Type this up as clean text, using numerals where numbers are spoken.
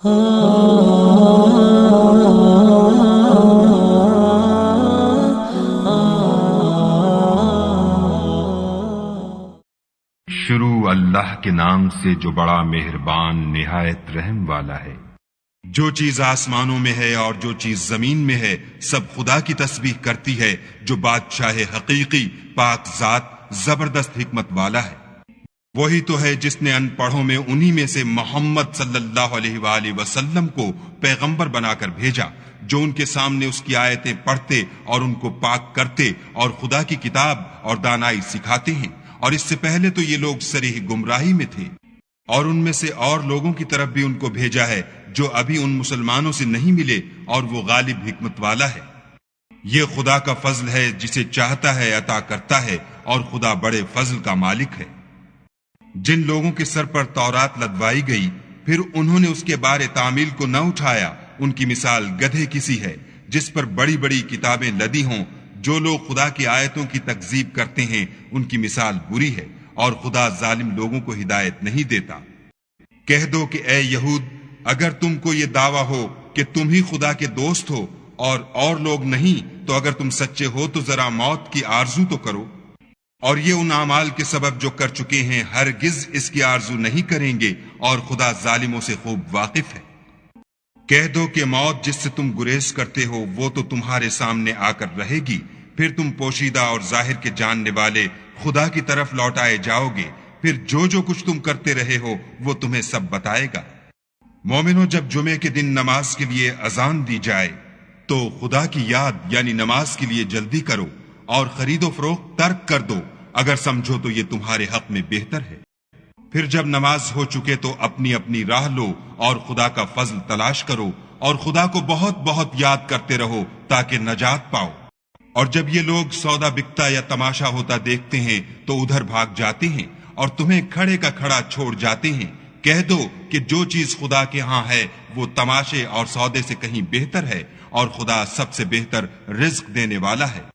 شروع اللہ کے نام سے جو بڑا مہربان نہایت رحم والا ہے۔ جو چیز آسمانوں میں ہے اور جو چیز زمین میں ہے سب خدا کی تسبیح کرتی ہے، جو بادشاہ حقیقی، پاک ذات، زبردست حکمت والا ہے۔ وہی تو ہے جس نے ان پڑھوں میں انہی میں سے محمد صلی اللہ علیہ وآلہ وسلم کو پیغمبر بنا کر بھیجا، جو ان کے سامنے اس کی آیتیں پڑھتے اور ان کو پاک کرتے اور خدا کی کتاب اور دانائی سکھاتے ہیں، اور اس سے پہلے تو یہ لوگ صریح گمراہی میں تھے۔ اور ان میں سے اور لوگوں کی طرف بھی ان کو بھیجا ہے جو ابھی ان مسلمانوں سے نہیں ملے، اور وہ غالب حکمت والا ہے۔ یہ خدا کا فضل ہے، جسے چاہتا ہے عطا کرتا ہے، اور خدا بڑے فضل کا مالک ہے۔ جن لوگوں کے سر پر تورات لدوائی گئی پھر انہوں نے اس کے بارے تعمیل کو نہ اٹھایا، ان کی مثال گدھے کسی ہے جس پر بڑی بڑی کتابیں لدی ہوں۔ جو لوگ خدا کی آیتوں کی تکذیب کرتے ہیں ان کی مثال بری ہے، اور خدا ظالم لوگوں کو ہدایت نہیں دیتا۔ کہہ دو کہ اے یہود، اگر تم کو یہ دعویٰ ہو کہ تم ہی خدا کے دوست ہو اور لوگ نہیں، تو اگر تم سچے ہو تو ذرا موت کی آرزو تو کرو، اور یہ ان اعمال کے سبب جو کر چکے ہیں ہرگز اس کی آرزو نہیں کریں گے، اور خدا ظالموں سے خوب واقف ہے۔ کہہ دو کہ موت جس سے تم گریز کرتے ہو وہ تو تمہارے سامنے آ کر رہے گی، پھر تم پوشیدہ اور ظاہر کے جاننے والے خدا کی طرف لوٹائے جاؤ گے، پھر جو کچھ تم کرتے رہے ہو وہ تمہیں سب بتائے گا۔ مومنو، جب جمعے کے دن نماز کے لیے اذان دی جائے تو خدا کی یاد یعنی نماز کے لیے جلدی کرو، اور خرید و فروخت ترک کر دو اگر سمجھو تو یہ تمہارے حق میں بہتر ہے۔ پھر جب نماز ہو چکے تو اپنی اپنی راہ لو اور خدا کا فضل تلاش کرو، اور خدا کو بہت بہت یاد کرتے رہو تاکہ نجات پاؤ۔ اور جب یہ لوگ سودا بکتا یا تماشا ہوتا دیکھتے ہیں تو ادھر بھاگ جاتے ہیں اور تمہیں کھڑے کا کھڑا چھوڑ جاتے ہیں۔ کہہ دو کہ جو چیز خدا کے ہاں ہے وہ تماشے اور سودے سے کہیں بہتر ہے، اور خدا سب سے بہتر رزق دینے والا ہے۔